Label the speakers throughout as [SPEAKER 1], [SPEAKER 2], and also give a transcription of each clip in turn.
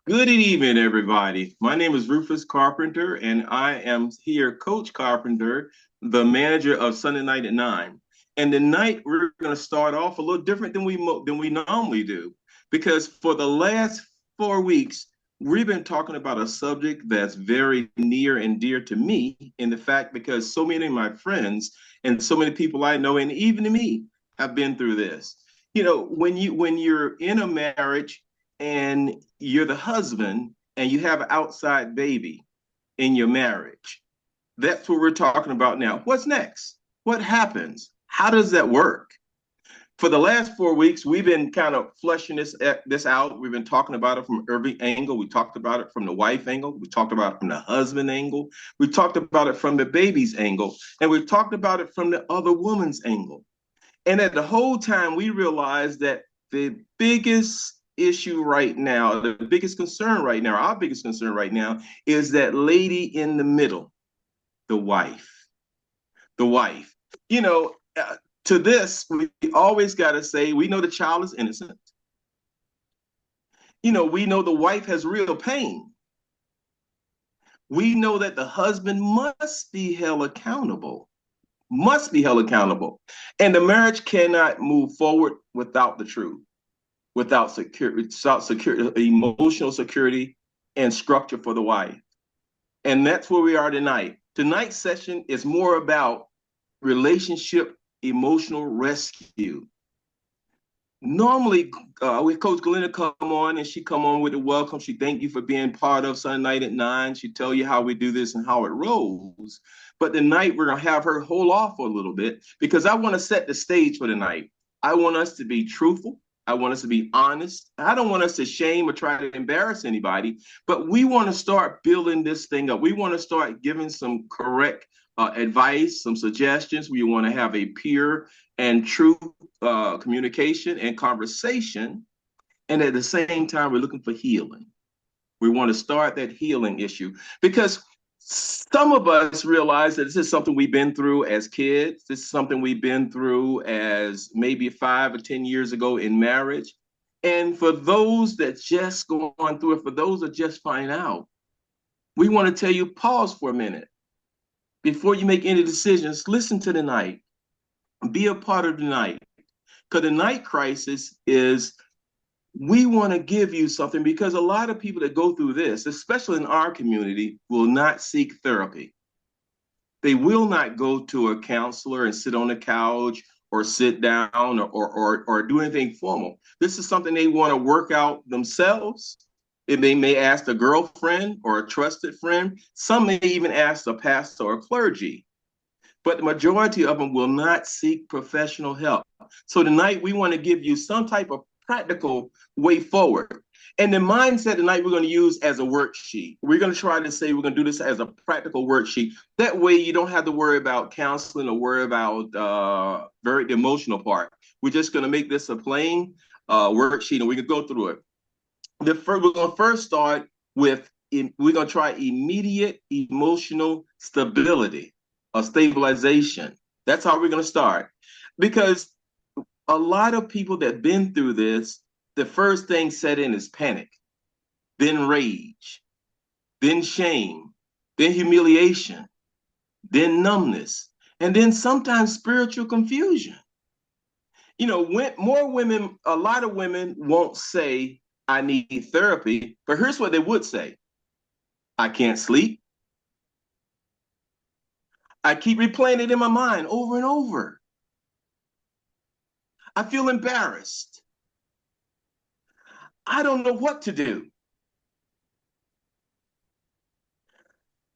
[SPEAKER 1] Good evening, everybody. My name is Rufus Carpenter, and I am here, Coach Carpenter, the manager of Sunday Night at 9. And tonight we're going to start off a little different than we normally do, because for the last 4 weeks we've been talking about a subject that's very near and dear to me. In the fact, because so many of my friends and so many people I know, and even me, have been through this. When you're in a marriage and you're the husband and you have an outside baby in your marriage. That's what we're talking about now. What's next? What happens? How does that work? For the last 4 weeks, we've been kind of fleshing this out. We've been talking about it from every angle. We talked about it from the wife angle. We talked about it from the husband angle. We talked about it from the baby's angle. And we talked about it from the other woman's angle. And at the whole time, we realized that the biggest issue right now, the biggest concern right now, our biggest concern right now is that lady in the middle, the wife. The wife. You know, to this, we always got to say, we know the child is innocent. We know the wife has real pain. We know that the husband must be held accountable. Must be held accountable. And the marriage cannot move forward without the truth, without security, emotional security and structure for the wife. And that's where we are tonight. Tonight's session is more about relationship emotional rescue. Normally, with Coach Glenna come on, and she come on with a welcome. She thank you for being part of Sunday Night at 9. She tell you how we do this and how it rolls. But tonight, we're going to have her hold off for a little bit, because I want to set the stage for tonight. I want us to be truthful. I want us to be honest. I don't want us to shame or try to embarrass anybody, but we want to start building this thing up. We want to start giving some correct advice, some suggestions. We want to have a pure and true communication and conversation. And at the same time, we're looking for healing. We want to start that healing issue, because some of us realize that this is something we've been through as kids. This is something we've been through as maybe 5 or 10 years ago in marriage. And for those that just go on through it, for those that just find out, we want to tell you, pause for a minute. Before you make any decisions, listen to the night. Be a part of the night. Because the night crisis is, we want to give you something, because a lot of people that go through this, especially in our community, will not seek therapy. They will not go to a counselor and sit on the couch or sit down or do anything formal. This is something they want to work out themselves. And they may ask a girlfriend or a trusted friend. Some may even ask a pastor or clergy. But the majority of them will not seek professional help. So tonight, we want to give you some type of practical way forward. And the mindset tonight we're going to use as a worksheet. We're going to try to say we're going to do this as a practical worksheet. That way you don't have to worry about counseling or worry about the emotional part. We're just going to make this a plain worksheet, and we can go through it. We're going to first start with, we're going to try immediate emotional stability or stabilization. That's how we're going to start. Because a lot of people that have been through this, the first thing set in is panic, then rage, then shame, then humiliation, then numbness, and then sometimes spiritual confusion. More women, a lot of women won't say, I need therapy, but here's what they would say. I can't sleep. I keep replaying it in my mind over and over. I feel embarrassed. I don't know what to do.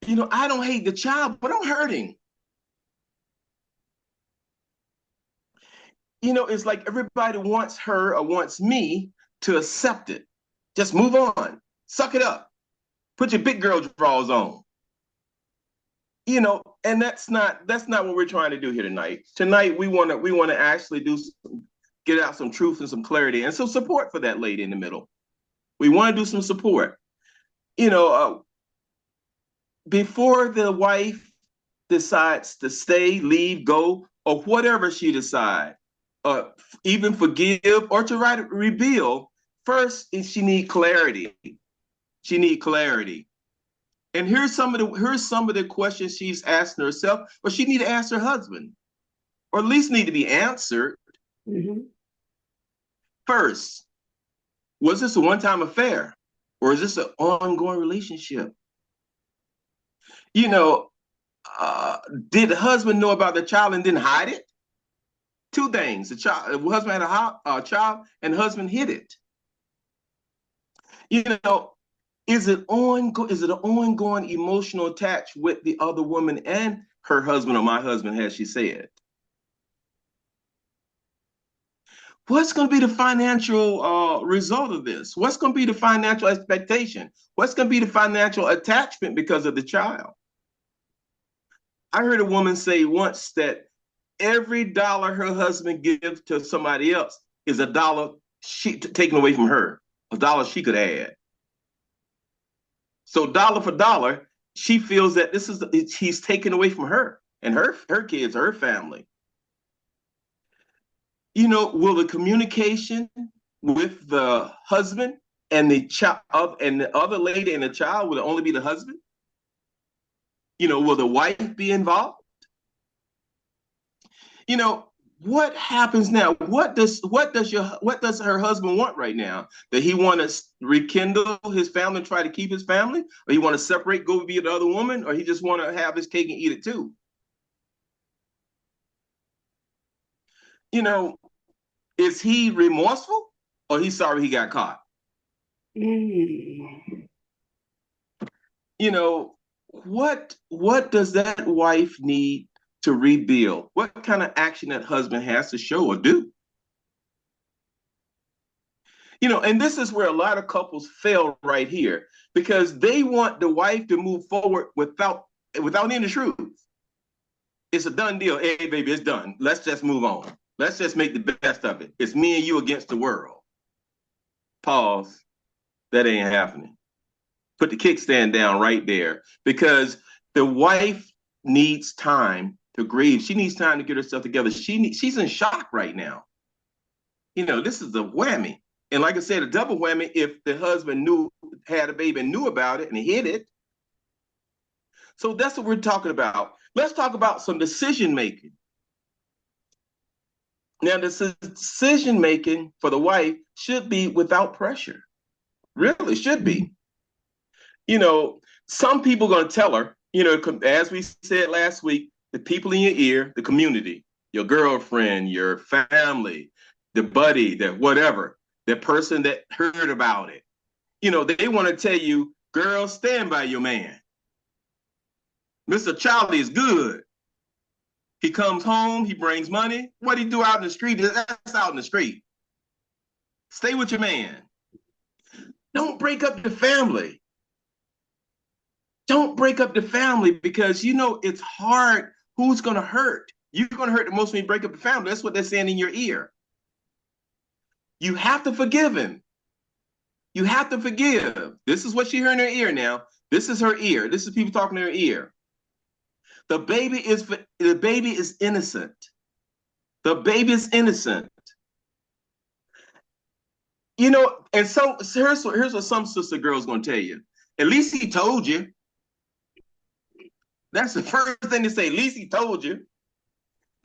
[SPEAKER 1] I don't hate the child, but I'm hurting. It's like everybody wants her or wants me to accept it. Just move on. Suck it up. Put your big girl drawers on. And that's not what we're trying to do here tonight. Tonight we want to actually get out some truth and some clarity and some support for that lady in the middle. We want to do some support. Before the wife decides to stay, leave, go, or whatever she decides, even forgive or to rebuild, First, is she need clarity. She need clarity. And here's some of the questions she's asking herself, but she need to ask her husband, or at least need to be answered. Mm-hmm. First, was this a one-time affair, or is this an ongoing relationship? You know, did the husband know about the child and didn't hide it? Two things: the husband had a child, and the husband hid it. You know, is it an ongoing emotional attach with the other woman and her husband, or my husband, as she said? What's going to be the financial result of this? What's going to be the financial expectation? What's going to be the financial attachment because of the child? I heard a woman say once that every dollar her husband gives to somebody else is a dollar taken away from her, a dollar she could add. So dollar for dollar, she feels that he's taken away from her and her kids, her family. You know, will the communication with the husband and the child and the other lady and the child, will it only be the husband? You know, will the wife be involved? You know, what happens now? What does her husband want right now? That he want to rekindle his family, try to keep his family, or he want to separate, go be the other woman, or he just want to have his cake and eat it too? You know, is he remorseful, or he's sorry he got caught? Mm. You know, what does that wife need to rebuild? What kind of action that husband has to show or do? You know, and this is where a lot of couples fail right here, because they want the wife to move forward without any truth. It's a done deal. Hey, baby, it's done. Let's just move on. Let's just make the best of it. It's me and you against the world. Pause. That ain't happening. Put the kickstand down right there, because the wife needs time to grieve. She needs time to get herself together. She's in shock right now. You know, this is a whammy. And like I said, a double whammy if the husband had a baby and knew about it and hid it. So that's what we're talking about. Let's talk about some decision making. Now, the decision making for the wife should be without pressure. Really should be. You know, some people are going to tell her, you know, as we said last week, the people in your ear, the community, your girlfriend, your family, the buddy, the whatever, the person that heard about it, you know, they want to tell you, girl, stand by your man. Mr. Charlie is good. He comes home, he brings money. What he do out in the street, that's out in the street. Stay with your man. Don't break up the family. Don't break up the family, because, you know, it's hard. Who's going to hurt? You're going to hurt the most when you break up the family. That's what they're saying in your ear. You have to forgive him. You have to forgive. This is what she heard in her ear now. This is her ear. This is people talking in her ear. The baby is innocent. The baby is innocent. You know, and so here's what some sister girl's going to tell you. At least he told you. That's the first thing to say. At least he told you.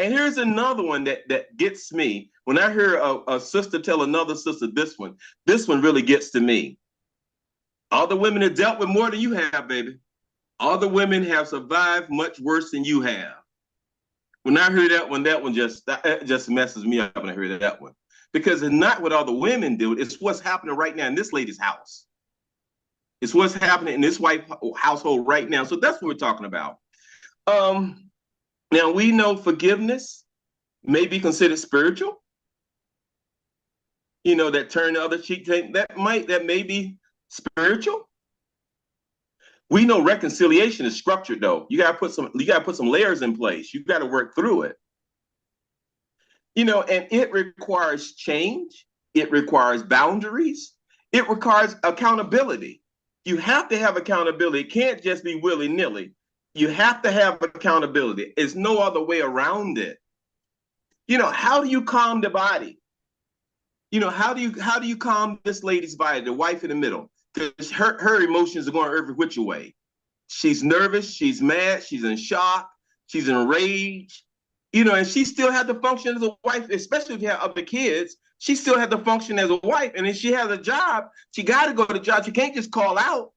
[SPEAKER 1] And here's another one that gets me. When I hear a sister tell another sister this one really gets to me. All the women have dealt with more than you have, baby. All the women have survived much worse than you have. When I hear that one just messes me up when I hear that one. Because it's not what all the women do. It's what's happening right now in this lady's house. It's what's happening in this white household right now. So that's what we're talking about. Now, we know forgiveness may be considered spiritual. You know, that turn the other cheek, that may be spiritual. We know reconciliation is structured, though. You gotta put some layers in place. You gotta work through it. You know, and it requires change. It requires boundaries. It requires accountability. You have to have accountability. It can't just be willy-nilly. You have to have accountability. There's no other way around it. You know, how do you calm the body? How do you calm this lady's body, the wife in the middle? Because her emotions are going every which way. She's nervous, she's mad, she's in shock, she's enraged, and she still had to function as a wife, especially if you have other kids. She still had to function as a wife. And if she has a job, she got to go to the job. She can't just call out.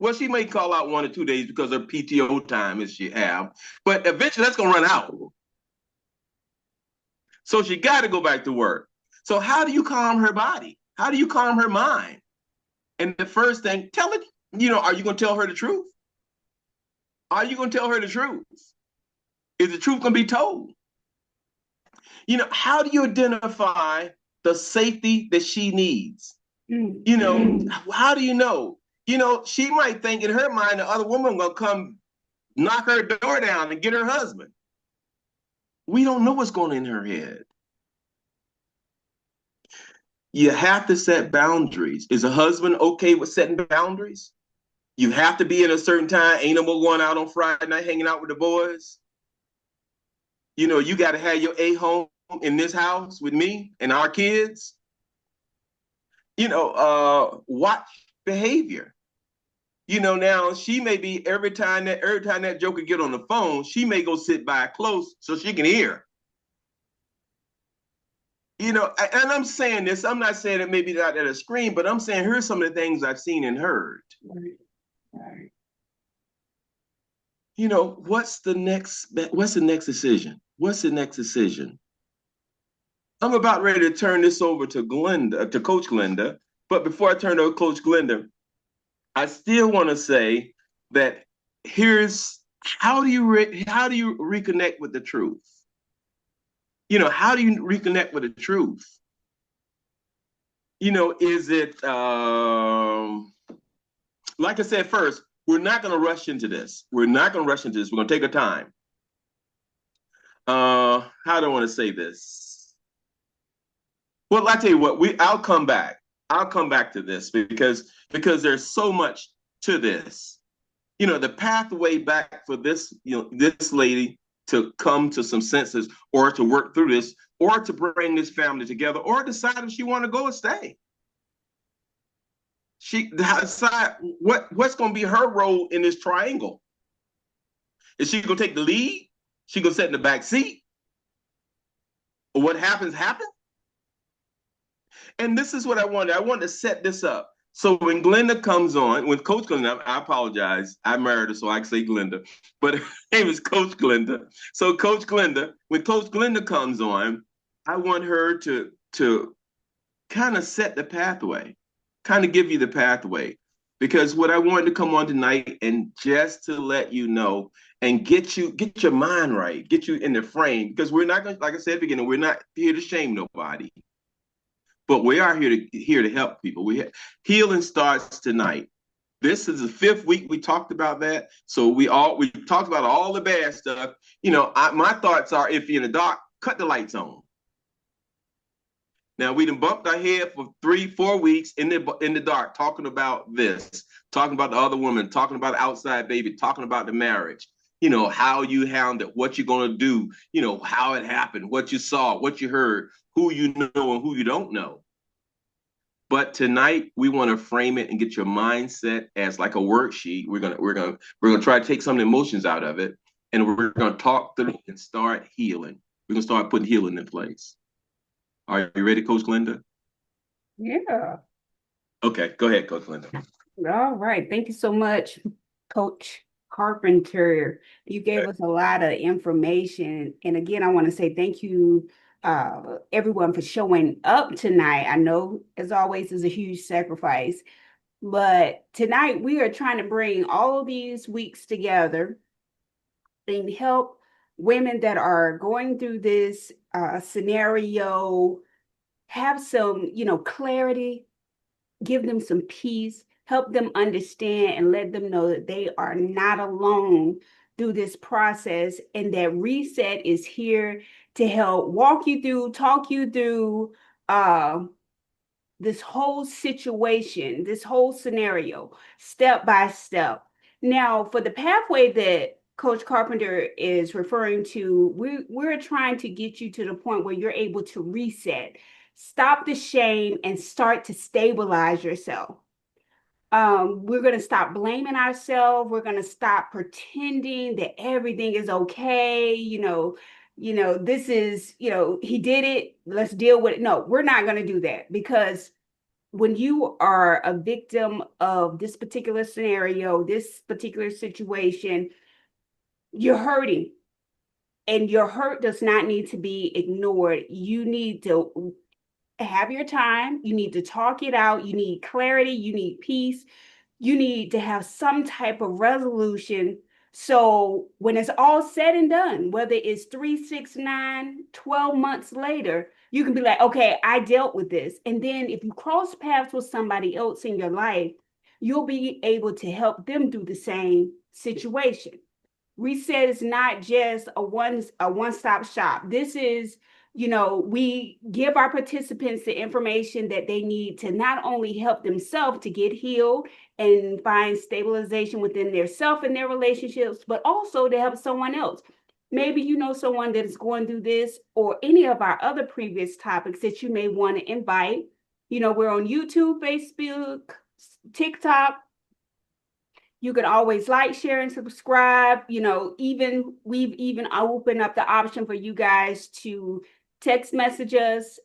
[SPEAKER 1] Well, she may call out 1 or 2 days because of PTO time as she have, but eventually that's going to run out. So she got to go back to work. So how do you calm her body? How do you calm her mind? And the first thing, tell it, are you going to tell her the truth? Are you going to tell her the truth? Is the truth going to be told? How do you identify the safety that she needs? How do you know? She might think in her mind the other woman going to come knock her door down and get her husband. We don't know what's going on in her head. You have to set boundaries. Is a husband okay with setting boundaries? You have to be at a certain time. Ain't no more going out on Friday night hanging out with the boys. You got to have your home in this house with me and our kids. Watch behavior. Now she may be every time that joker get on the phone, she may go sit by close so she can hear. And I'm saying this, I'm not saying it maybe not at a screen, but I'm saying here's some of the things I've seen and heard. Right. What's the next decision? What's the next decision? I'm about ready to turn this over to Coach Glenda. But before I turn over to Coach Glenda, I still want to say that here's how do you reconnect with the truth? How do you reconnect with the truth? Is it like I said first, we're not going to rush into this. We're going to take our time. How do I want to say this? Well, I tell you what, I'll come back. I'll come back to this because there's so much to this. The pathway back for this, this lady to come to some senses or to work through this or to bring this family together or decide if she want to go or stay. She decide what's going to be her role in this triangle. Is she going to take the lead? She going to sit in the back seat? Or what happens? And this is what I wanted. I wanted to set this up. So when Glenda comes on, when Coach Glenda, I apologize, I married her, so I can say Glenda, but her name is Coach Glenda. So Coach Glenda, when Coach Glenda comes on, I want her to kind of set the pathway, kind of give you the pathway. Because what I wanted to come on tonight and just to let you know and get your mind right, get you in the frame, because we're not going to, like I said at the beginning, we're not here to shame nobody. But we are here to help people. Healing starts tonight. This is the 5th week we talked about that. So we talked about all the bad stuff. My thoughts are, if you're in the dark, cut the lights on. Now we done bumped our head for 3-4 weeks in the dark, talking about this, talking about the other woman, talking about the outside baby, talking about the marriage. How you handled it, what you're gonna do, how it happened, what you saw, what you heard, who you know and who you don't know. But tonight we want to frame it and get your mindset as like a worksheet. We're gonna try to take some of the emotions out of it, and we're gonna talk through it and start healing. We're gonna start putting healing in place. Are you ready, Coach Glenda?
[SPEAKER 2] Yeah.
[SPEAKER 1] Okay, go ahead, Coach Glenda.
[SPEAKER 2] All right. Thank you so much, Coach Carpenter. You gave us a lot of information. And again, I want to say thank you, everyone, for showing up tonight. I know, as always, is a huge sacrifice. But tonight, we are trying to bring all of these weeks together and help women that are going through this scenario have some, clarity, give them some peace, help them understand and let them know that they are not alone through this process, and that Reset is here to help walk you through, talk you through this whole situation, this whole scenario, step by step. Now, for the pathway that Coach Carpenter is referring to, we're trying to get you to the point where you're able to reset. stop the shame and start to stabilize yourself. We're going to stop blaming ourselves. We're going to stop pretending that everything is okay. This is, he did it. Let's deal with it. No, we're not going to do that, because when you are a victim of this particular scenario, this particular situation, you're hurting, and your hurt does not need to be ignored. You need to have your time. You need to talk it out. You need clarity. You need peace. You need to have some type of resolution. So when it's all said and done, whether it's 3, 6, 9, 12 months later, you can be like, okay, I dealt with this. And then if you cross paths with somebody else in your life, you'll be able to help them through the same situation. Reset is not just a one-stop shop. This is, we give our participants the information that they need to not only help themselves to get healed and find stabilization within their self and their relationships, but also to help someone else. Maybe you know someone that is going through this, or any of our other previous topics that you may want to invite. We're on YouTube, Facebook, TikTok. You can always like, share, and subscribe. We've even opened up the option for you guys to text message us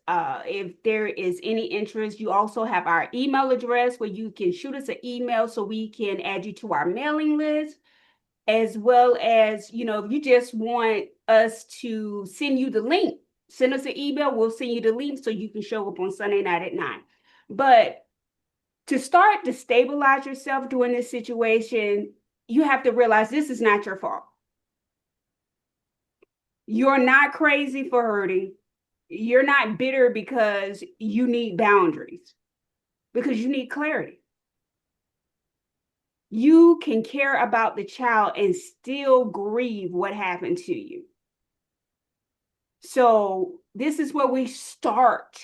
[SPEAKER 2] if there is any interest. You also have our email address where you can shoot us an email so we can add you to our mailing list, as well as, if you just want us to send you the link, send us an email. We'll send you the link so you can show up on Sunday night at 9. But to start to stabilize yourself during this situation, you have to realize this is not your fault. You're not crazy for hurting. You're not bitter because you need boundaries, because you need clarity. You can care about the child and still grieve what happened to you. So this is where we start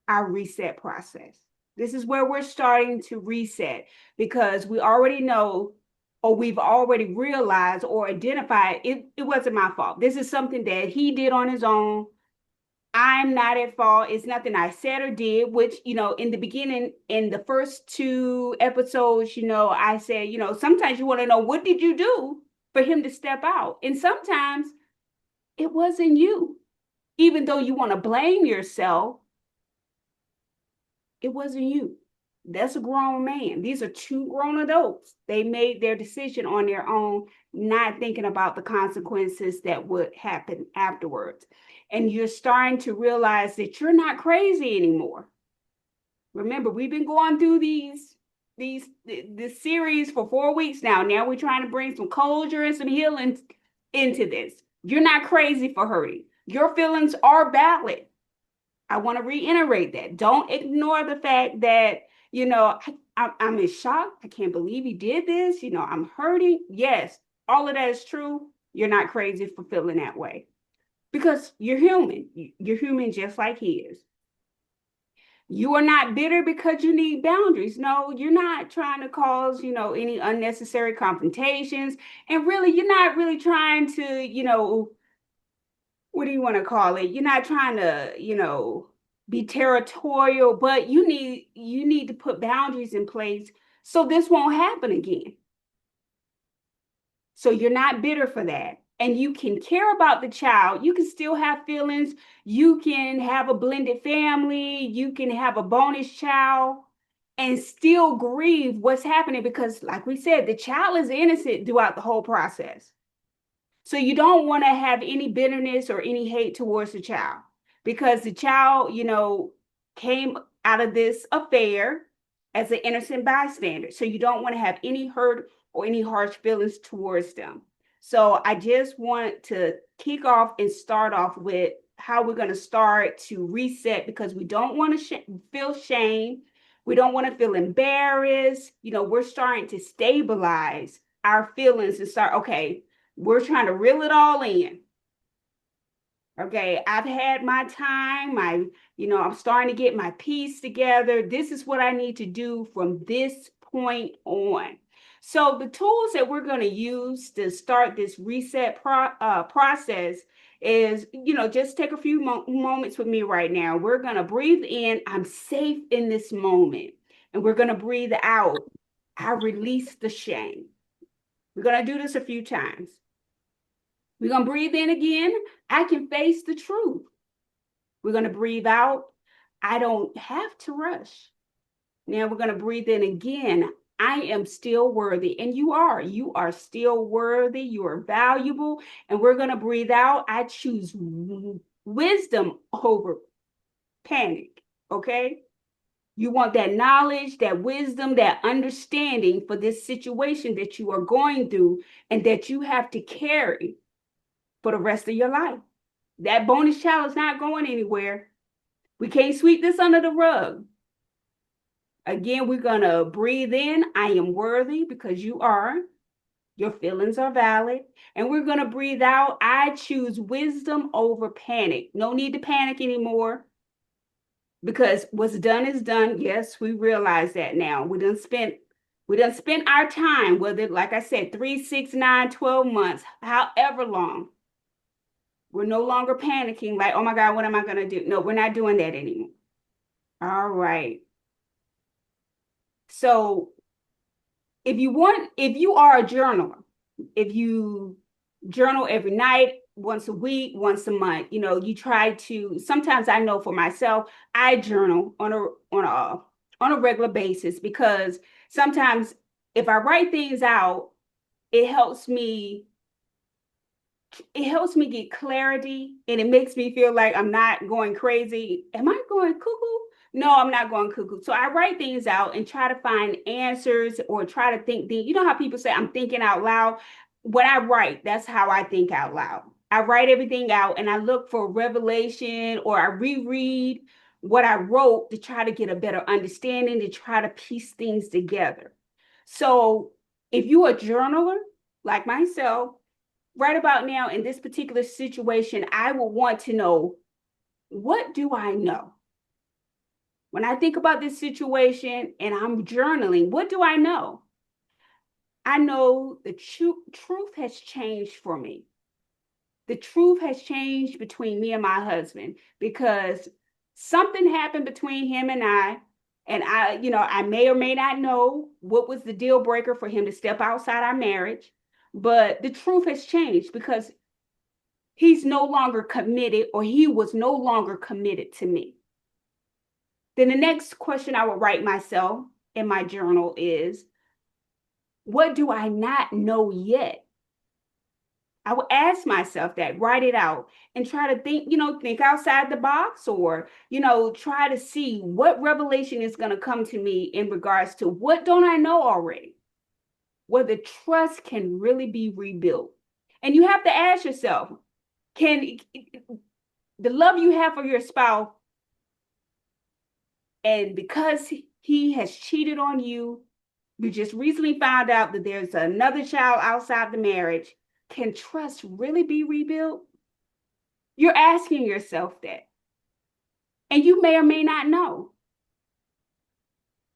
[SPEAKER 2] our reset process. This is where we're starting to reset, because we already know, or we've already realized or identified it wasn't my fault. This is something that he did on his own. I'm not at fault. It's nothing I said or did, which, in the beginning, in the first 2 episodes, I said, sometimes you want to know, what did you do for him to step out? And sometimes it wasn't you. Even though you want to blame yourself, it wasn't you. That's a grown man. These are 2 grown adults. They made their decision on their own, not thinking about the consequences that would happen afterwards. And you're starting to realize that you're not crazy anymore. Remember, we've been going through this series for 4 weeks now. Now we're trying to bring some closure and some healing into this. You're not crazy for hurting. Your feelings are valid. I want to reiterate that. Don't ignore the fact that, I'm in shock. I can't believe he did this. I'm hurting. Yes, all of that is true. You're not crazy for feeling that way, because you're human. You're human just like he is. You are not bitter because you need boundaries. No, you're not trying to cause, any unnecessary confrontations. And really, you're not really trying to, what do you want to call it? You're not trying to, be territorial, but you need to put boundaries in place so this won't happen again. So you're not bitter for that. And you can care about the child. You can still have feelings. You can have a blended family. You can have a bonus child and still grieve what's happening, because, like we said, the child is innocent throughout the whole process. So you don't want to have any bitterness or any hate towards the child, because the child, came out of this affair as an innocent bystander. So you don't want to have any hurt or any harsh feelings towards them. So I just want to kick off and start off with how we're going to start to reset, because we don't want to feel shame. We don't want to feel embarrassed. We're starting to stabilize our feelings and start, okay, we're trying to reel it all in. Okay, I've had my time. I'm starting to get my piece together. This is what I need to do from this point on. So the tools that we're going to use to start this reset process is, just take a few moments with me right now. We're going to breathe in. I'm safe in this moment. And we're going to breathe out. I release the shame. We're going to do this a few times. We're going to breathe in again. I can face the truth. We're going to breathe out. I don't have to rush. Now we're going to breathe in again. I am still worthy. And you are still worthy. You are valuable. And we're going to breathe out. I choose wisdom over panic. Okay. You want that knowledge, that wisdom, that understanding for this situation that you are going through and that you have to carry for the rest of your life. That bonus child is not going anywhere. We can't sweep this under the rug. Again, we're going to breathe in. I am worthy because you are. Your feelings are valid. And we're going to breathe out. I choose wisdom over panic. No need to panic anymore because what's done is done. Yes, we realize that now. We done spent our time, whether, like I said, 3, 6, 9, 12 months, however long. We're no longer panicking like, oh my God, what am I going to do? No, we're not doing that anymore. All right. So if you are a journaler, if you journal every night, once a week, once a month, you try to, sometimes I know for myself, I journal on a regular basis because sometimes if I write things out, it helps me get clarity and it makes me feel like I'm not going crazy. Am I going cuckoo? No, I'm not going cuckoo. So I write things out and try to find answers or try to think. You know how people say, I'm thinking out loud? When I write, that's how I think out loud. I write everything out and I look for revelation or I reread what I wrote to try to get a better understanding, to try to piece things together. So if you're a journaler like myself, right about now in this particular situation, I will want to know, what do I know? When I think about this situation and I'm journaling, what do I know? I know the truth has changed for me. The truth has changed between me and my husband because something happened between him and I. And I may or may not know what was the deal breaker for him to step outside our marriage. But the truth has changed because he's no longer committed, or he was no longer committed to me. Then the next question I would write myself in my journal is, what do I not know yet? I would ask myself that, write it out and try to think outside the box, or, try to see what revelation is going to come to me in regards to what don't I know already, whether trust can really be rebuilt. And you have to ask yourself, can the love you have for your spouse, and because he has cheated on you, you just recently found out that there's another child outside the marriage, can trust really be rebuilt? You're asking yourself that. And you may or may not know.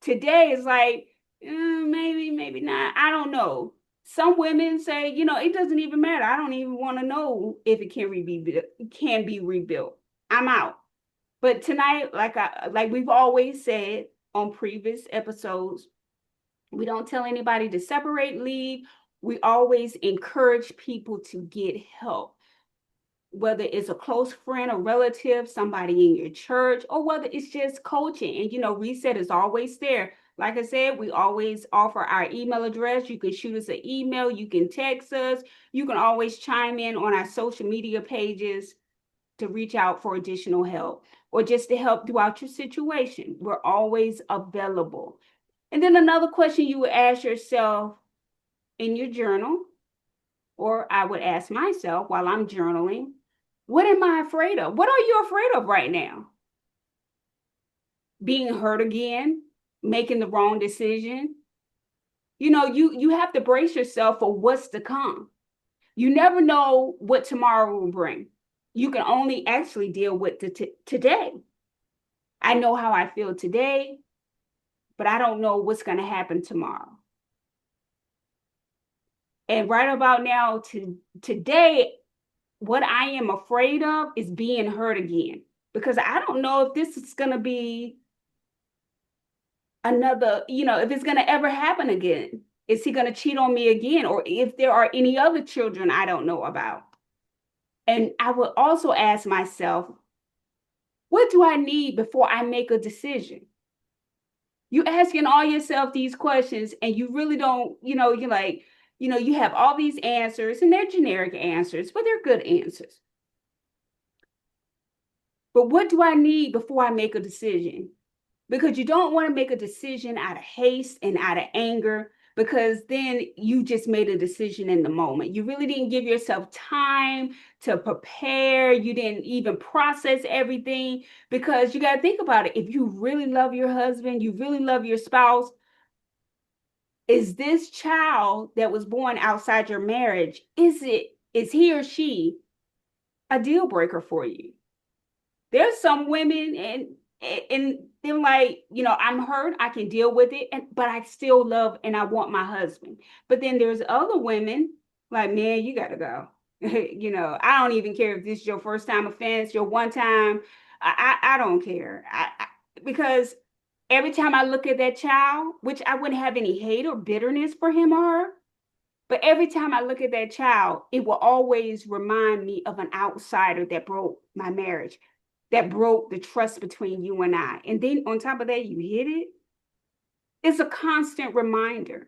[SPEAKER 2] Today is like, maybe not. I don't know. Some women say, it doesn't even matter. I don't even want to know if it can be rebuilt. I'm out. But tonight, like we've always said on previous episodes, we don't tell anybody to separate, leave. We always encourage people to get help, whether it's a close friend, a relative, somebody in your church, or whether it's just coaching. And, Reset is always there. Like I said, we always offer our email address. You can shoot us an email. You can text us. You can always chime in on our social media pages to reach out for additional help or just to help throughout your situation. We're always available. And then another question you would ask yourself in your journal, or I would ask myself while I'm journaling, what am I afraid of? What are you afraid of right now? Being hurt again, making the wrong decision. You have to brace yourself for what's to come. You never know what tomorrow will bring. You can only actually deal with today. I know how I feel today, but I don't know what's going to happen tomorrow. And right about now, today, what I am afraid of is being hurt again, because I don't know if this is going to be another, if it's going to ever happen again. Is he going to cheat on me again? Or if there are any other children I don't know about? And I would also ask myself, what do I need before I make a decision? You asking all yourself these questions and you really don't, you're like, you have all these answers and they're generic answers, but they're good answers. But what do I need before I make a decision? Because you don't want to make a decision out of haste and out of anger, because then you just made a decision in the moment. You really didn't give yourself time to prepare. You didn't even process everything, because you got to think about it. If you really love your husband, you really love your spouse, is this child that was born outside your marriage, is he or she a deal breaker for you? There's some women and they're like, I'm hurt, I can deal with it, but I still love and I want my husband. But then there's other women like, man, you gotta go. I don't even care if this is your first time offense, your one time. I don't care. Because every time I look at that child, which I wouldn't have any hate or bitterness for him or her, but every time I look at that child, it will always remind me of an outsider that broke my marriage, that broke the trust between you and I. And then on top of that, you hit it. It's a constant reminder.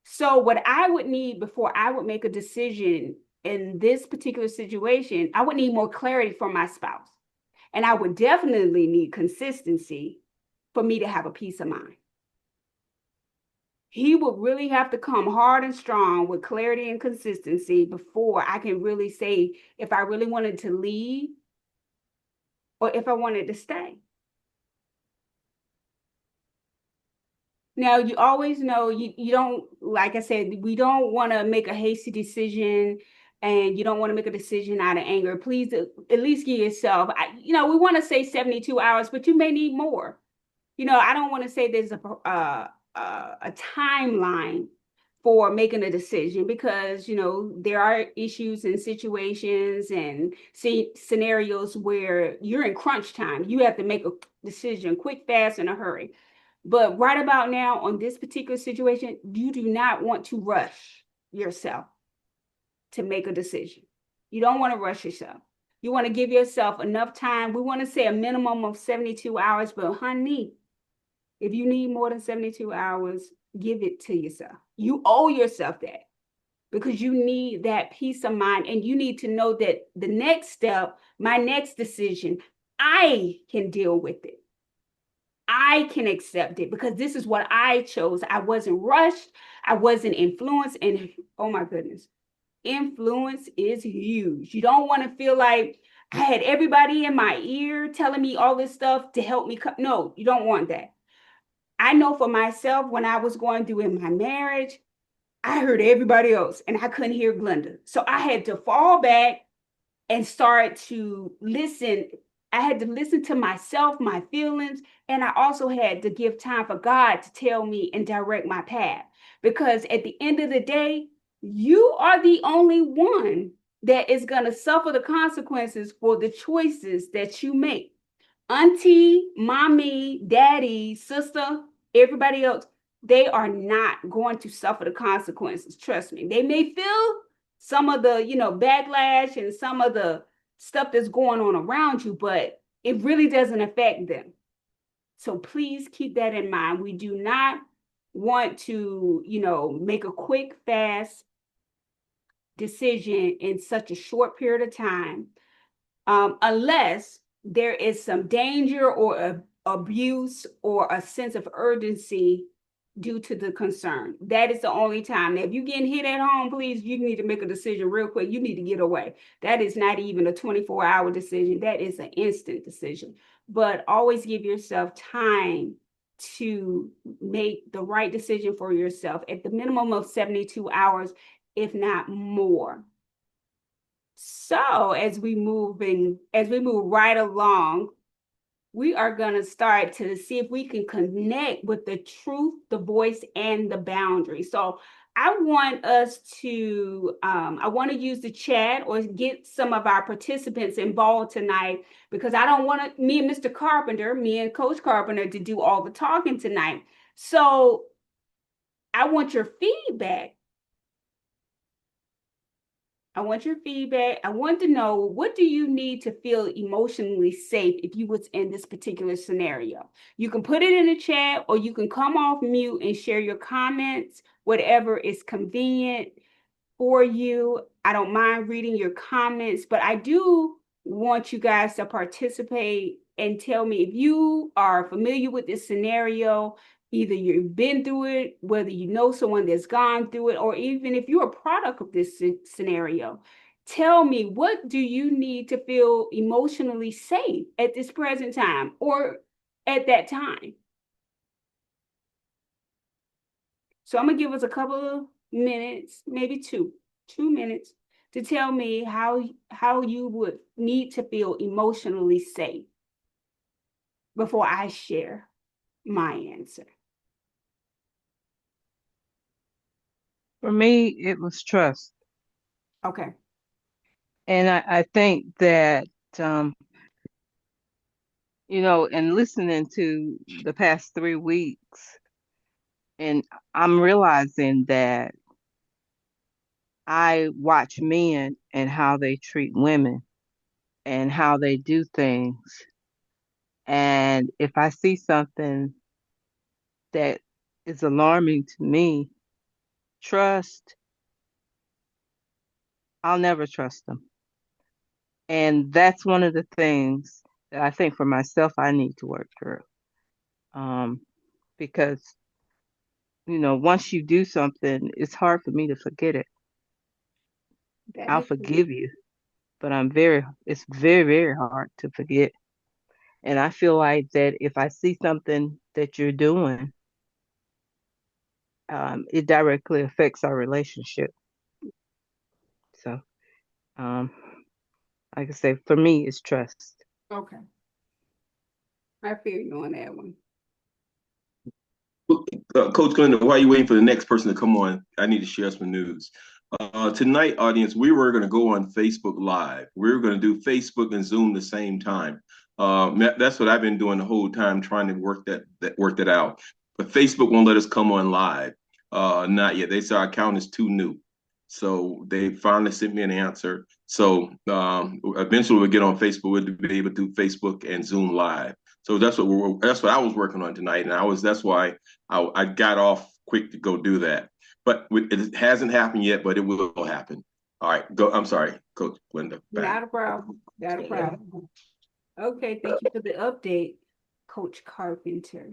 [SPEAKER 2] So what I would need before I would make a decision in this particular situation, I would need more clarity from my spouse. And I would definitely need consistency for me to have a peace of mind. He would really have to come hard and strong with clarity and consistency before I can really say if I really wanted to leave or if I wanted to stay. Now, you always know you don't, like I said, we don't want to make a hasty decision, and you don't want to make a decision out of anger. Please at least give yourself, we want to say 72 hours, but you may need more. I don't want to say there's a timeline for making a decision, because there are issues and situations and scenarios where you're in crunch time. You have to make a decision quick, fast, in a hurry. But right about now, on this particular situation, you do not want to rush yourself to make a decision. You don't want to rush yourself. You want to give yourself enough time. We want to say a minimum of 72 hours, but honey, if you need more than 72 hours, give it to yourself. You owe yourself that, because you need that peace of mind, and you need to know that the next step, my next decision, I can deal with it. I can accept it because this is what I chose. I wasn't rushed. I wasn't influenced. And oh my goodness, influence is huge. You don't want to feel like I had everybody in my ear telling me all this stuff to help me. No, you don't want that. I know for myself, when I was going through in my marriage, I heard everybody else and I couldn't hear Glenda. So I had to fall back and start to listen. I had to listen to myself, my feelings, and I also had to give time for God to tell me and direct my path. Because at the end of the day, you are the only one that is going to suffer the consequences for the choices that you make. Auntie, mommy, daddy, sister, everybody else, they are not going to suffer the consequences. Trust me. They may feel some of the, backlash and some of the stuff that's going on around you, but it really doesn't affect them. So please keep that in mind. We do not want to, make a quick, fast decision in such a short period of time, unless there is some danger or abuse or a sense of urgency due to the concern. That is the only time. Now, if you're getting hit at home, please, you need to make a decision real quick. You need to get away. That is not even a 24-hour decision. That is an instant decision. But always give yourself time to make the right decision for yourself at the minimum of 72 hours, if not more. So as we move right along, we are going to start to see if we can connect with the truth, the voice, and the boundary. So I want us to, I want to use the chat or get some of our participants involved tonight because I don't want me and Mr. Carpenter, me and Coach Carpenter to do all the talking tonight. So I want your feedback. I want your feedback. I want to know, what do you need to feel emotionally safe if you was in this particular scenario? You can put it in the chat or you can come off mute and share your comments, whatever is convenient for you. I don't mind reading your comments, but I do want you guys to participate and tell me if you are familiar with this scenario. Either you've been through it, whether you know someone that's gone through it, or even if you're a product of this scenario. Tell me, what do you need to feel emotionally safe at this present time or at that time? So I'm gonna give us a couple of minutes, maybe two minutes, to tell me how you would need to feel emotionally safe before I share my answer.
[SPEAKER 3] For me, it was trust.
[SPEAKER 2] Okay.
[SPEAKER 3] And I think that, and listening to the past 3 weeks, and I'm realizing that I watch men and how they treat women and how they do things. And if I see something that is alarming to me, I'll never trust them. And that's one of the things that I think for myself I need to work through. Because, once you do something, it's hard for me to forget it. I'll forgive you, but it's very, very hard to forget. And I feel like that if I see something that you're doing, it directly affects our relationship. So, like I say, for me, it's trust.
[SPEAKER 2] Okay. I feel you on that one.
[SPEAKER 1] Coach Glenda, while you're waiting for the next person to come on, I need to share some news. Tonight, audience, we were going to go on Facebook Live. We were going to do Facebook and Zoom the same time. That's what I've been doing the whole time, trying to work that out. But Facebook won't let us come on live. Not yet. They say our account is too new. So they finally sent me an answer. So eventually we'll get on Facebook. We'll be able to do Facebook and Zoom Live. So that's what I was working on tonight, and that's why I got off quick to go do that. But it hasn't happened yet, but it will happen. All right, go. I'm sorry, Coach Glenda.
[SPEAKER 2] Not a problem. Not a problem. Okay, thank you for the update, Coach Carpenter.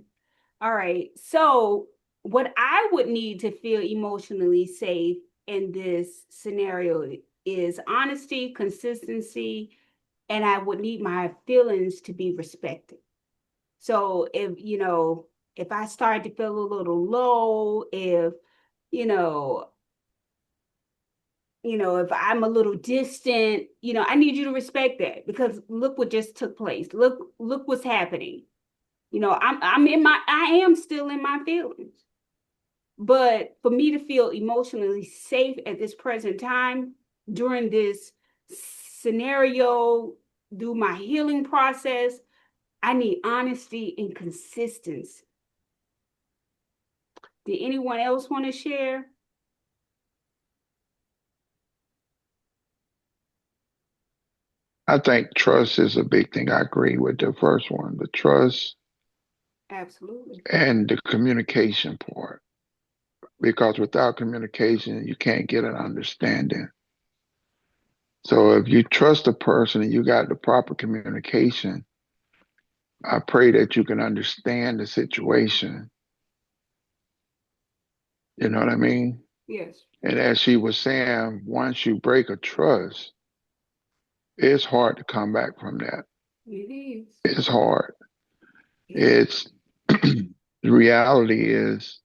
[SPEAKER 2] All right, so what I would need to feel emotionally safe in this scenario is honesty, consistency, and I would need my feelings to be respected. So if I start to feel a little low, if if I'm a little distant, I need you to respect that because look what just took place. Look what's happening. I am still in my feelings. But for me to feel emotionally safe at this present time during this scenario, through my healing process, I need honesty and consistency. Did anyone else want to share?
[SPEAKER 4] I think trust is a big thing. I agree with the first one, the trust.
[SPEAKER 2] Absolutely.
[SPEAKER 4] And the communication part. Because without communication, you can't get an understanding. So if you trust a person and you got the proper communication, I pray that you can understand the situation. You know what I mean?
[SPEAKER 2] Yes.
[SPEAKER 4] And as she was saying, once you break a trust, it's hard to come back from that.
[SPEAKER 2] It is.
[SPEAKER 4] It's hard. It's the reality is,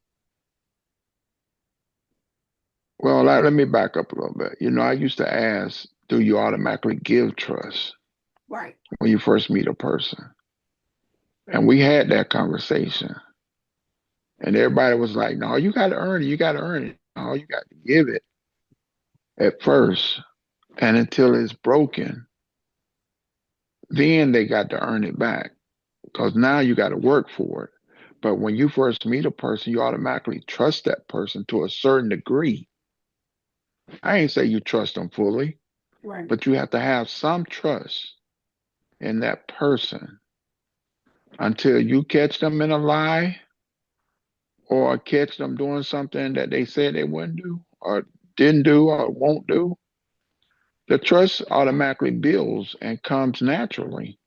[SPEAKER 4] well, let me back up a little bit. I used to ask, do you automatically give trust?
[SPEAKER 2] Right.
[SPEAKER 4] When you first meet a person. And we had that conversation. And everybody was like, no, you got to earn it. You got to earn it. all you got to give it at first, and until it's broken, then they got to earn it back, because now you got to work for it. But when you first meet a person, you automatically trust that person to a certain degree. I ain't say you trust them fully,
[SPEAKER 2] Right.
[SPEAKER 4] but you have to have some trust in that person until you catch them in a lie or catch them doing something that they said they wouldn't do or didn't do or won't do. The trust automatically builds and comes naturally.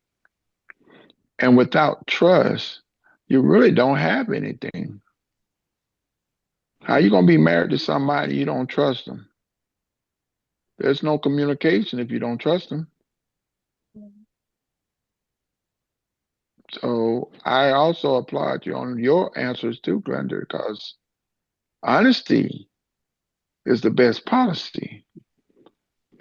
[SPEAKER 4] And without trust, you really don't have anything. How you gonna be married to somebody you don't trust them? There's no communication if you don't trust them. So I also applaud you on your answers too, Glenda, because honesty is the best policy.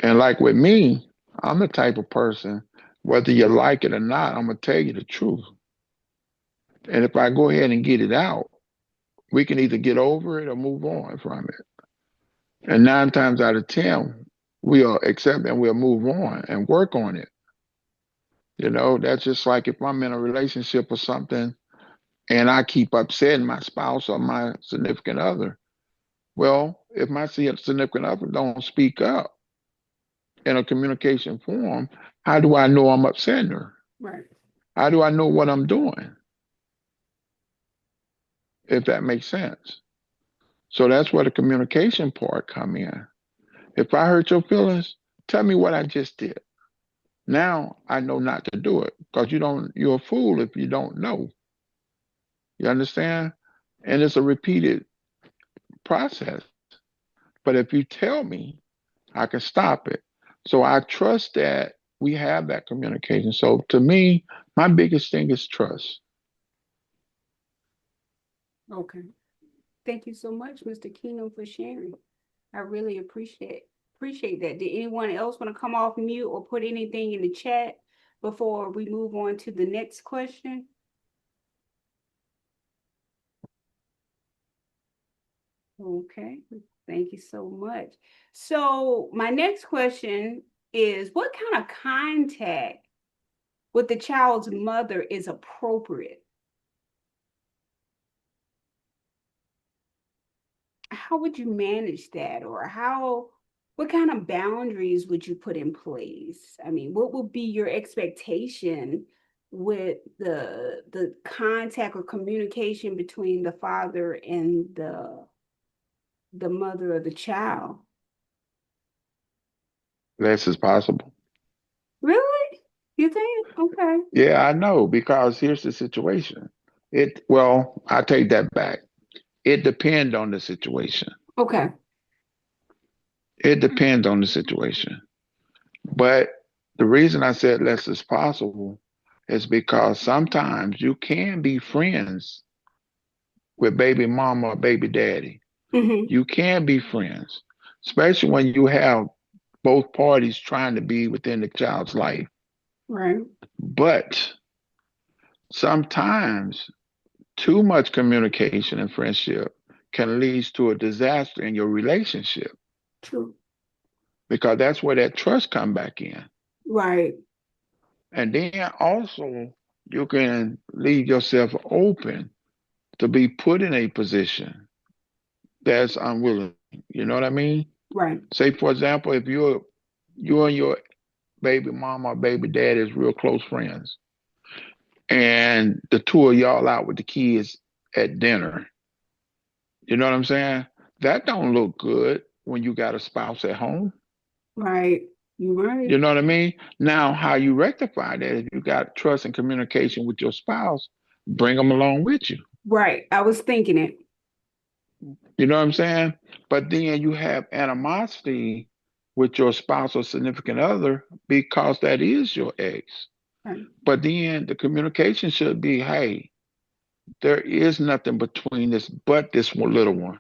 [SPEAKER 4] And like with me, I'm the type of person, whether you like it or not, I'm gonna tell you the truth. And if I go ahead and get it out, we can either get over it or move on from it. And 9 times out of 10, we'll accept and we'll move on and work on it. You know, that's just like if I'm in a relationship or something and I keep upsetting my spouse or my significant other. Well, if my significant other don't speak up in a communication form, how do I know I'm upsetting her?
[SPEAKER 2] Right.
[SPEAKER 4] How do I know what I'm doing? If that makes sense. So that's where the communication part come in. If I hurt your feelings, tell me what I just did. Now I know not to do it because you're a fool if you don't know. You understand? And it's a repeated process. But if you tell me, I can stop it. So I trust that we have that communication. So to me, my biggest thing is trust.
[SPEAKER 2] Okay. Thank you so much, Mr. Keenum, for sharing. I really appreciate that. Did anyone else want to come off mute or put anything in the chat before we move on to the next question? Okay, thank you so much. So my next question is, what kind of contact with the child's mother is appropriate? How would you manage that? Or what kind of boundaries would you put in place? I mean, what would be your expectation with the contact or communication between the father and the mother of the child?
[SPEAKER 4] Less is possible.
[SPEAKER 2] Really? You think? Okay.
[SPEAKER 4] Yeah, I know, because here's the situation. Well, I take that back. It depends on the situation.
[SPEAKER 2] Okay.
[SPEAKER 4] It depends on the situation. But the reason I said less is possible is because sometimes you can be friends with baby mama or baby daddy.
[SPEAKER 2] Mm-hmm.
[SPEAKER 4] You can be friends, especially when you have both parties trying to be within the child's life.
[SPEAKER 2] Right.
[SPEAKER 4] But sometimes too much communication and friendship can lead to a disaster in your relationship,
[SPEAKER 2] True.
[SPEAKER 4] because that's where that trust come back in.
[SPEAKER 2] Right.
[SPEAKER 4] And then also you can leave yourself open to be put in a position that's unwilling. You know what I mean?
[SPEAKER 2] Right.
[SPEAKER 4] Say, for example, if you and your baby mama or baby dad is real close friends, and the two of y'all out with the kids at dinner. You know what I'm saying? That don't look good when you got a spouse at home.
[SPEAKER 2] Right. You're right.
[SPEAKER 4] You know what I mean? Now, how you rectify that, if you got trust and communication with your spouse, bring them along with you.
[SPEAKER 2] Right. I was thinking it.
[SPEAKER 4] You know what I'm saying? But then you have animosity with your spouse or significant other because that is your ex.
[SPEAKER 2] Right.
[SPEAKER 4] But then the communication should be, hey, there is nothing between this but this one little one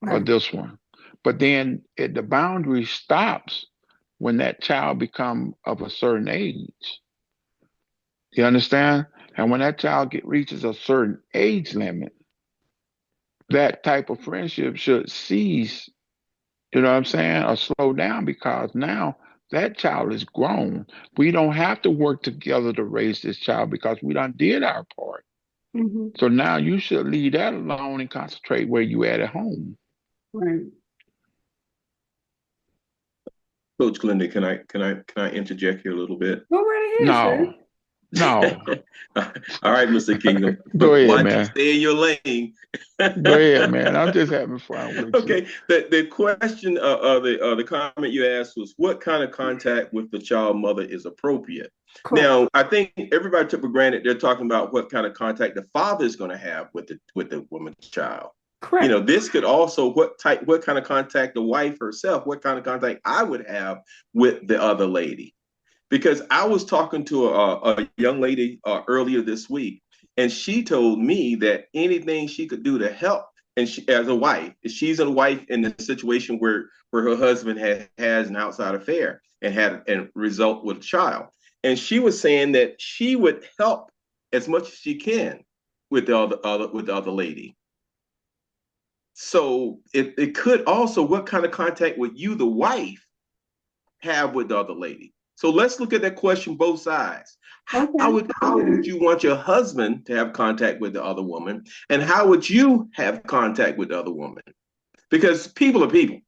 [SPEAKER 4] or
[SPEAKER 2] Right.
[SPEAKER 4] this one. But then the boundary stops when that child become of a certain age. You understand? And when that child reaches a certain age limit, that type of friendship should cease, you know what I'm saying, or slow down, because now that child is grown. We don't have to work together to raise this child because we done did our part.
[SPEAKER 2] Mm-hmm.
[SPEAKER 4] So now you should leave that alone and concentrate where you at home.
[SPEAKER 2] Right.
[SPEAKER 1] Coach Glenda, can I interject here a little bit?
[SPEAKER 2] Go right ahead, sir.
[SPEAKER 4] No, no.
[SPEAKER 1] All right, Mr. Kingdom.
[SPEAKER 4] Go ahead,
[SPEAKER 1] Why don't you
[SPEAKER 4] man.
[SPEAKER 1] stay in your lane?
[SPEAKER 4] Go ahead, man. I'm just having fun with you.
[SPEAKER 1] Okay. The question, the comment you asked was, what kind of contact with the child mother is appropriate?
[SPEAKER 2] Correct.
[SPEAKER 1] Now, I think everybody took for granted they're talking about what kind of contact the father is going to have with the woman's child.
[SPEAKER 2] Correct.
[SPEAKER 1] You know, this could also what kind of contact the wife herself, what kind of contact I would have with the other lady. Because I was talking to a young lady earlier this week, and she told me that anything she could do to help, and she, as a wife, she's a wife in a situation where her husband has an outside affair and had a result with a child. And she was saying that she would help as much as she can with the other lady. So it could also, what kind of contact would you, the wife, have with the other lady? So let's look at that question both sides.
[SPEAKER 2] Okay.
[SPEAKER 1] How would you want your husband to have contact with the other woman? And how would you have contact with the other woman? Because people are people.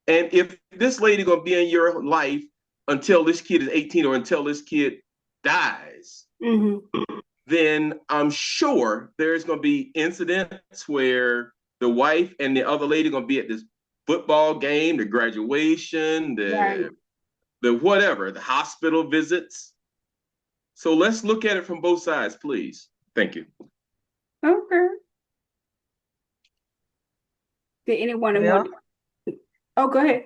[SPEAKER 1] And if this lady gonna be in your life until this kid is 18 or until this kid dies, then I'm sure there's gonna be incidents where the wife and the other lady gonna be at this football game, the graduation, the whatever, the hospital visits. So let's look at it from both sides, please. Thank you.
[SPEAKER 2] Okay. Did anyone want? Oh, go ahead.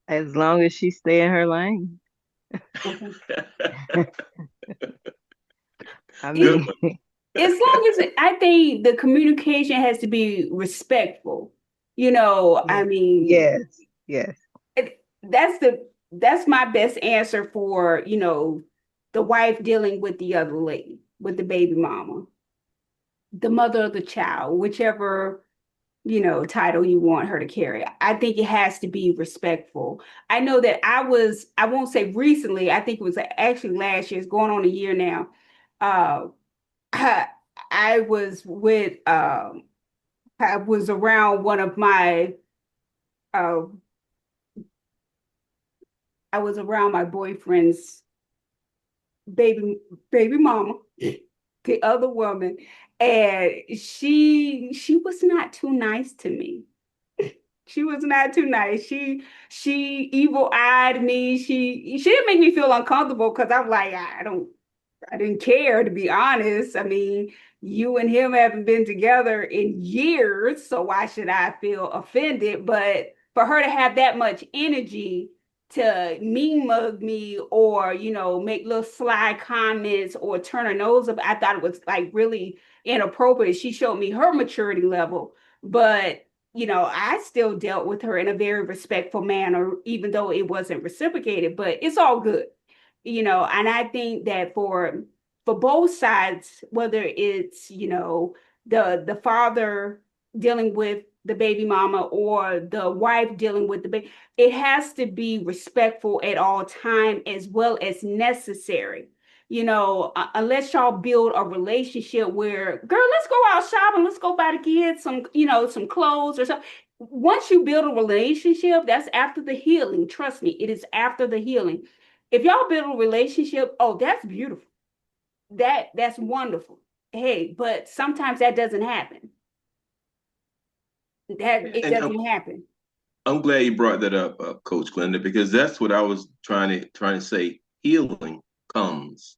[SPEAKER 3] As long as she stay in her lane. I mean,
[SPEAKER 2] as long as I think the communication has to be respectful. You know, I mean,
[SPEAKER 3] yes.
[SPEAKER 2] That's my best answer for, you know, the wife dealing with the other lady, with the baby mama, the mother of the child, whichever, you know, title you want her to carry. I think it has to be respectful. I know that I won't say recently, I think it was actually last year, it's going on a year now. I was with, I was around one of my, I was around my boyfriend's baby mama, the other woman, and she was not too nice to me. She was not too nice. She evil-eyed me. She didn't make me feel uncomfortable because I'm like, I didn't care, to be honest. I mean, you and him haven't been together in years, so why should I feel offended? But for her to have that much energy to mean mug me or, you know, make little sly comments or turn her nose up, I thought it was like really inappropriate. She showed me her maturity level, but you know, I still dealt with her in a very respectful manner, even though it wasn't reciprocated, but it's all good. You know, and I think that for both sides, whether it's, you know, the father dealing with the baby mama or the wife dealing with the baby, it has to be respectful at all time as well as necessary. You know, unless y'all build a relationship where, girl, let's go out shopping, let's go buy the kids some, you know, some clothes or something. Once you build a relationship, that's after the healing. Trust me, it is after the healing. If y'all build a relationship, oh, that's beautiful. That's wonderful. Hey, but sometimes that doesn't happen. It doesn't happen.
[SPEAKER 1] I'm glad you brought that up, Coach Glenda, because that's what I was trying to say. Healing comes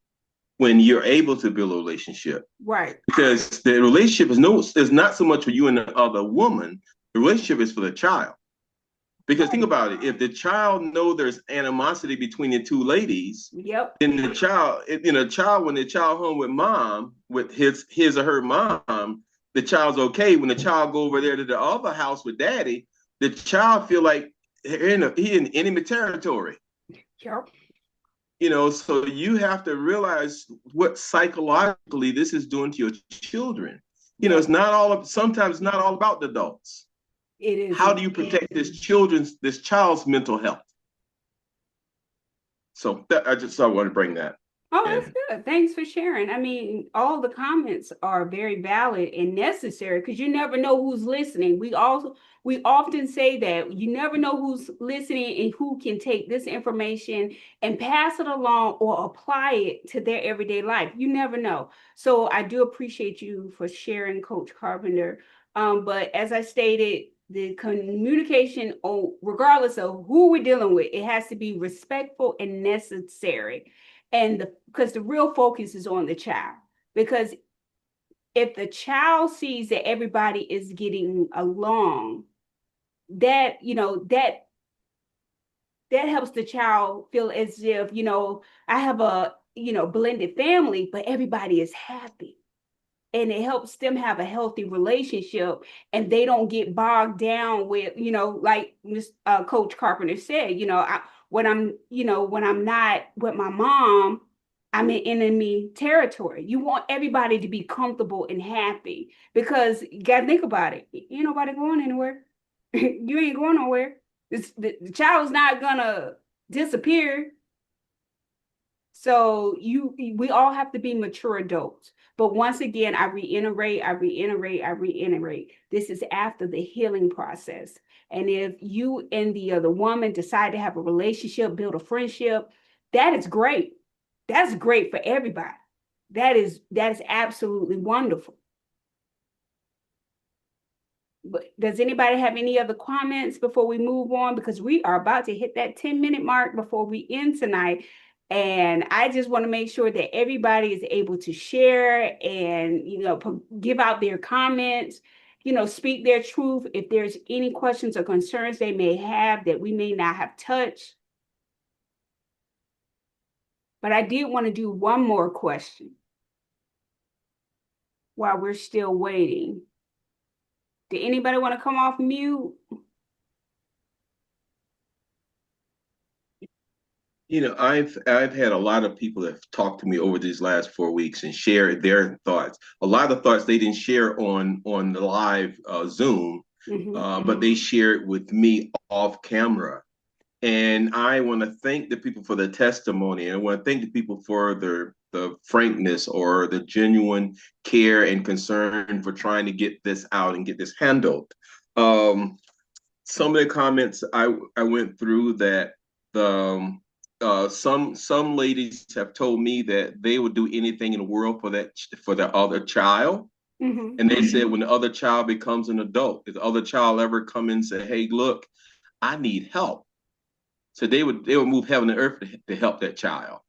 [SPEAKER 1] when you're able to build a relationship.
[SPEAKER 2] Right.
[SPEAKER 1] Because the relationship is not so much for you and the other woman. The relationship is for the child. Because think about it, if the child know there's animosity between the two ladies, then the child, when the child home with mom, with his or her mom, the child's okay. When the child go over there to the other house with daddy, the child feel like he in enemy territory.
[SPEAKER 2] Yep.
[SPEAKER 1] You know, so you have to realize what psychologically this is doing to your children. You know, it's not all, sometimes it's not all about the adults.
[SPEAKER 2] It is.
[SPEAKER 1] How do you protect this child's mental health? So I want to bring that.
[SPEAKER 2] Oh, that's good. Thanks for sharing. I mean, all the comments are very valid and necessary because you never know who's listening. We often say that you never know who's listening and who can take this information and pass it along or apply it to their everyday life. You never know. So I do appreciate you for sharing, Coach Carpenter. But as I stated, the communication, regardless of who we're dealing with, it has to be respectful and necessary. And because the real focus is on the child. Because if the child sees that everybody is getting along, that helps the child feel as if, I have a, blended family, but everybody is happy. And it helps them have a healthy relationship and they don't get bogged down with, like Coach Carpenter said, when I'm not with my mom, I'm in enemy territory. You want everybody to be comfortable and happy because you got to think about it. Ain't nobody going anywhere. You ain't going nowhere. The child's not going to disappear. So we all have to be mature adults. But once again, I reiterate, this is after the healing process. And if you and the other woman decide to have a relationship, build a friendship, that is great. That's great for everybody. That is absolutely wonderful. But does anybody have any other comments before we move on? Because we are about to hit that 10-minute mark before we end tonight. And I just want to make sure that everybody is able to share and, give out their comments, speak their truth. If there's any questions or concerns they may have that we may not have touched. But I did want to do one more question while we're still waiting. Did anybody want to come off mute?
[SPEAKER 1] I've had a lot of people that have talked to me over these last 4 weeks and share their thoughts. A lot of thoughts they didn't share on the live Zoom, but they shared with me off camera. And I want to thank the people for their testimony. And I want to thank the people for the frankness or the genuine care and concern for trying to get this out and get this handled. Some of the comments I went through that some ladies have told me that they would do anything in the world for their other child. And they said when the other child becomes an adult, if the other child ever come in and say, hey, look, I need help. So they would move heaven and earth to help that child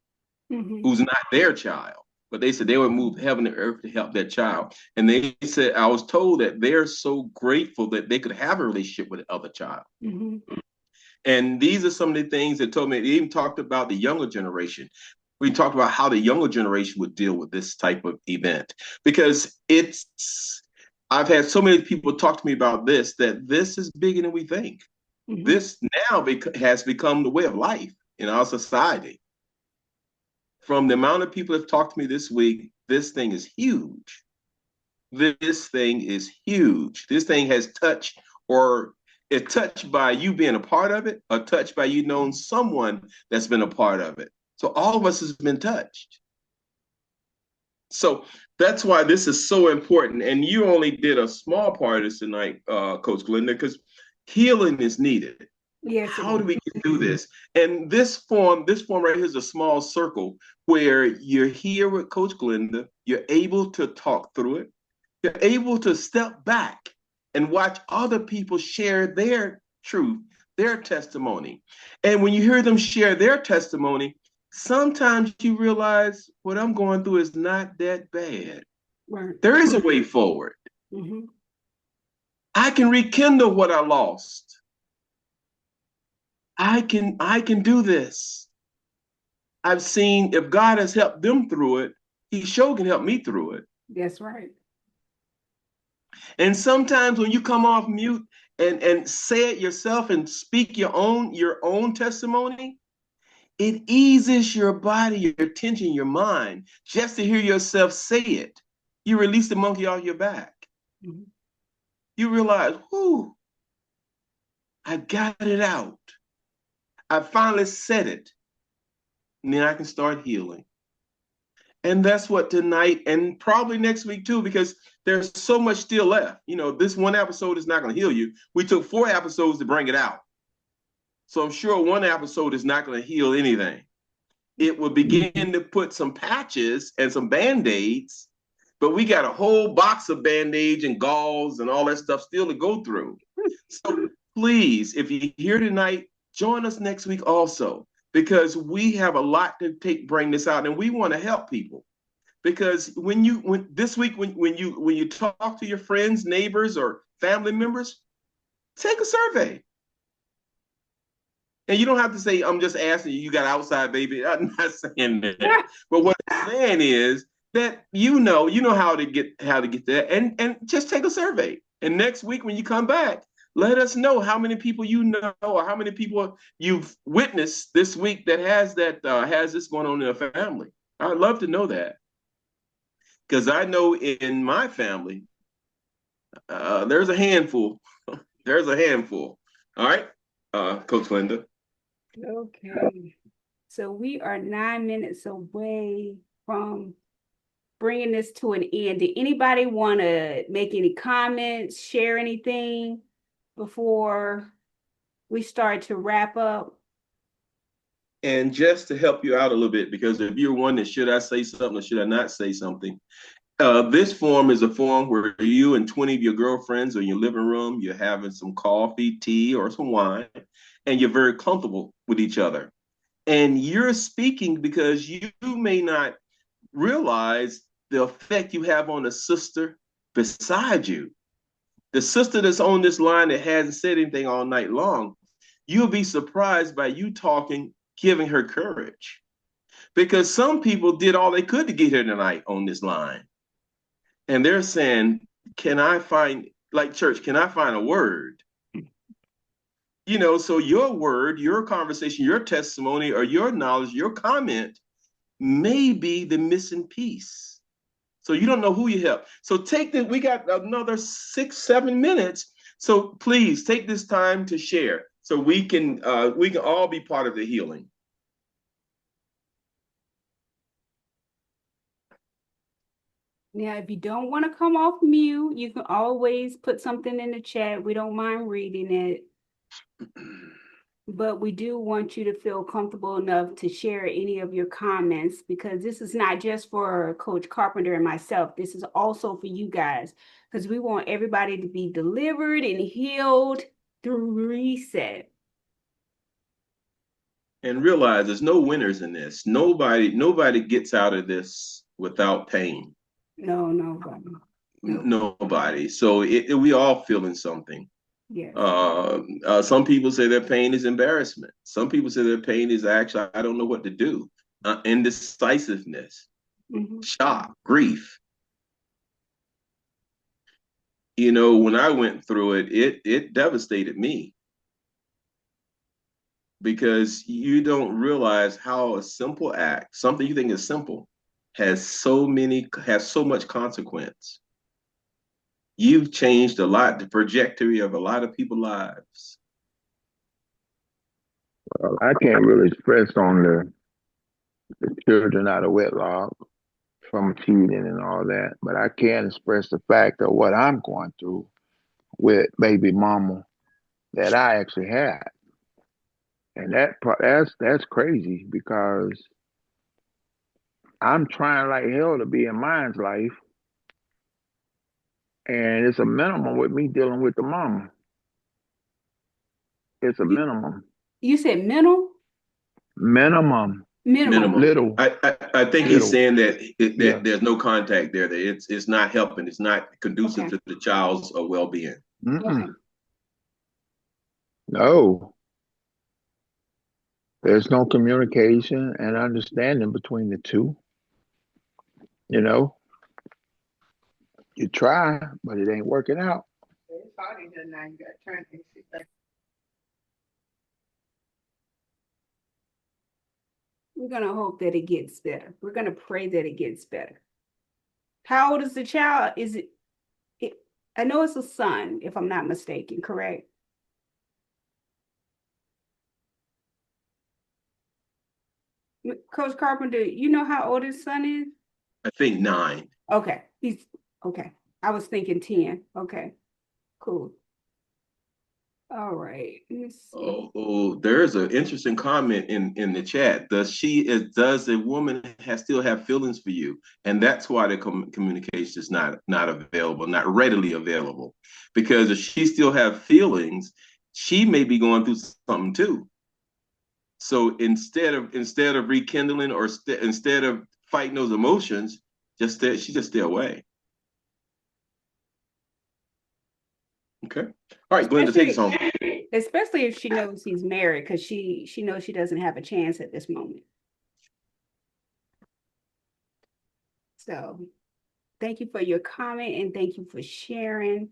[SPEAKER 1] who's not their child. But they said they would move heaven and earth to help that child. And they said, I was told that they're so grateful that they could have a relationship with the other child. And these are some of the things that told me. They even talked about the younger generation. We talked about how the younger generation would deal with this type of event, because I've had so many people talk to me about this, that this is bigger than we think. This now has become the way of life in our society. From the amount of people that have talked to me this week, this thing is huge. This thing is huge. This thing has touched, or it's touched by you being a part of it, or touched by you knowing someone that's been a part of it. So all of us has been touched. So that's why this is so important. And you only did a small part of this tonight, Coach Glenda, because healing is needed.
[SPEAKER 2] Yes.
[SPEAKER 1] How do we do this? And this form right here is a small circle where you're here with Coach Glenda. You're able to talk through it. You're able to step back and watch other people share their truth, their testimony. And when you hear them share their testimony, sometimes you realize what I'm going through is not that bad.
[SPEAKER 2] Right.
[SPEAKER 1] There is a way forward. I can rekindle what I lost. I can do this. I've seen if God has helped them through it, he sure can help me through it.
[SPEAKER 2] That's right.
[SPEAKER 1] And sometimes when you come off mute and say it yourself and speak your own testimony, it eases your body, your tension, your mind, just to hear yourself say it. You release the monkey off your back.
[SPEAKER 2] Mhm.
[SPEAKER 1] You realize, whoo, I got it out. I finally said it. And then I can start healing. And that's what tonight and probably next week too, because there's so much still left. You know, this one episode is not going to heal you. We took 4 episodes to bring it out. So I'm sure one episode is not going to heal anything. It will begin to put some patches and some band-aids, but we got a whole box of band-aids and gauze and all that stuff still to go through. So please, if you're here tonight, join us next week also, because we have a lot to bring this out, and we want to help people. Because when you talk to your friends, neighbors, or family members, take a survey. And you don't have to say, I'm just asking you, you got outside, baby. I'm not saying that. But what I'm saying is that you know how to get there, and just take a survey. And next week when you come back, let us know how many people you know or how many people you've witnessed this week that has this going on in their family. I'd love to know that. Because I know in my family, there's a handful. There's a handful. All right, Coach Linda.
[SPEAKER 2] Okay. So we are 9 minutes away from bringing this to an end. Did anybody want to make any comments, share anything before we start to wrap up?
[SPEAKER 1] And just to help you out a little bit, because if you're wondering, should I say something or should I not say something? This forum is a forum where you and 20 of your girlfriends are in your living room, you're having some coffee, tea, or some wine, and you're very comfortable with each other. And you're speaking because you may not realize the effect you have on the sister beside you. The sister that's on this line that hasn't said anything all night long, you'll be surprised by you talking, giving her courage. Because some people did all they could to get here tonight on this line. And they're saying, can I find, like church, can I find a word? You know, so your word, your conversation, your testimony, or your knowledge, your comment may be the missing piece. So you don't know who you help. So we got another 6-7 minutes. So please take this time to share so we can all be part of the healing.
[SPEAKER 2] Now, if you don't want to come off mute, you can always put something in the chat. We don't mind reading it. But we do want you to feel comfortable enough to share any of your comments, because this is not just for Coach Carpenter and myself. This is also for you guys, because we want everybody to be delivered and healed through reset.
[SPEAKER 1] And realize there's no winners in this. Nobody gets out of this without pain.
[SPEAKER 2] No, nobody.
[SPEAKER 1] Nobody. So we all feeling something.
[SPEAKER 2] Yes.
[SPEAKER 1] Some people say their pain is embarrassment. Some people say their pain is actually, I don't know what to do. Indecisiveness, shock, grief. You know, when I went through it devastated me, because you don't realize how a simple act, something you think is simple, has so much consequence. You've changed a lot, the trajectory of a lot of people's lives.
[SPEAKER 4] Well, I can't really express on the children out of wedlock from cheating and all that, but I can express the fact of what I'm going through with baby mama that I actually had. And that's crazy, because I'm trying like hell to be in mine's life, and it's a minimum with me dealing with the mama. It's a minimum.
[SPEAKER 2] You said mental?
[SPEAKER 4] Minimum. Little.
[SPEAKER 1] I think
[SPEAKER 4] little.
[SPEAKER 1] He's saying that there's no contact there. That it's not helping. It's not conducive to the child's well-being.
[SPEAKER 2] Okay.
[SPEAKER 4] No. There's no communication and understanding between the two. You know, you try, but it ain't working out.
[SPEAKER 2] We're going to hope that it gets better. We're going to pray that it gets better. How old is the child? I know it's a son, if I'm not mistaken, correct? Coach Carpenter, you know how old his son is?
[SPEAKER 1] I think 9.
[SPEAKER 2] Okay, he's okay. I was thinking 10. Okay, cool. All right. Let's see.
[SPEAKER 1] There's an interesting comment in the chat. Does the woman still have feelings for you? And that's why the communication is not available, not readily available. Because if she still have feelings, she may be going through something too. So instead of rekindling or instead of fighting those emotions, she just stay away. Okay. All right, Glenda, take us home.
[SPEAKER 2] Especially if she knows he's married, because she knows she doesn't have a chance at this moment. So thank you for your comment and thank you for sharing.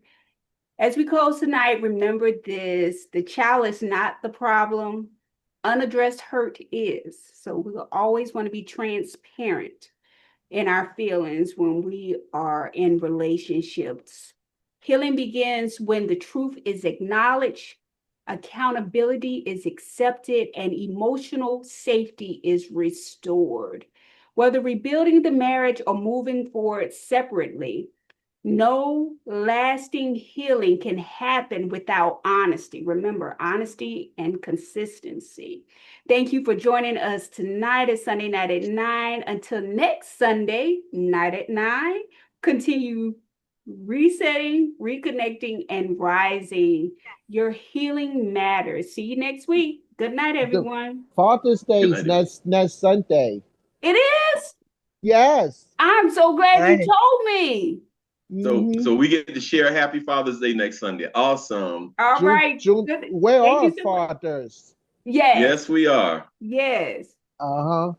[SPEAKER 2] As we close tonight, remember this: the child is not the problem. Unaddressed hurt is. So we will always want to be transparent in our feelings when we are in relationships. Healing begins when the truth is acknowledged, accountability is accepted, and emotional safety is restored. Whether rebuilding the marriage or moving forward separately, no lasting healing can happen without honesty. Remember, honesty and consistency. Thank you for joining us tonight. It's Sunday night at 9. Until next Sunday night at 9, continue resetting, reconnecting, and rising. Your healing matters. See you next week. Good night, everyone.
[SPEAKER 5] Father's Day is next Sunday.
[SPEAKER 2] It is?
[SPEAKER 5] Yes.
[SPEAKER 2] I'm so glad you told me.
[SPEAKER 1] So we get to share Happy Father's Day next Sunday. Awesome.
[SPEAKER 2] All right.
[SPEAKER 5] Where are fathers?
[SPEAKER 2] Yes.
[SPEAKER 1] Yes, we are.
[SPEAKER 2] Yes.
[SPEAKER 5] Uh-huh.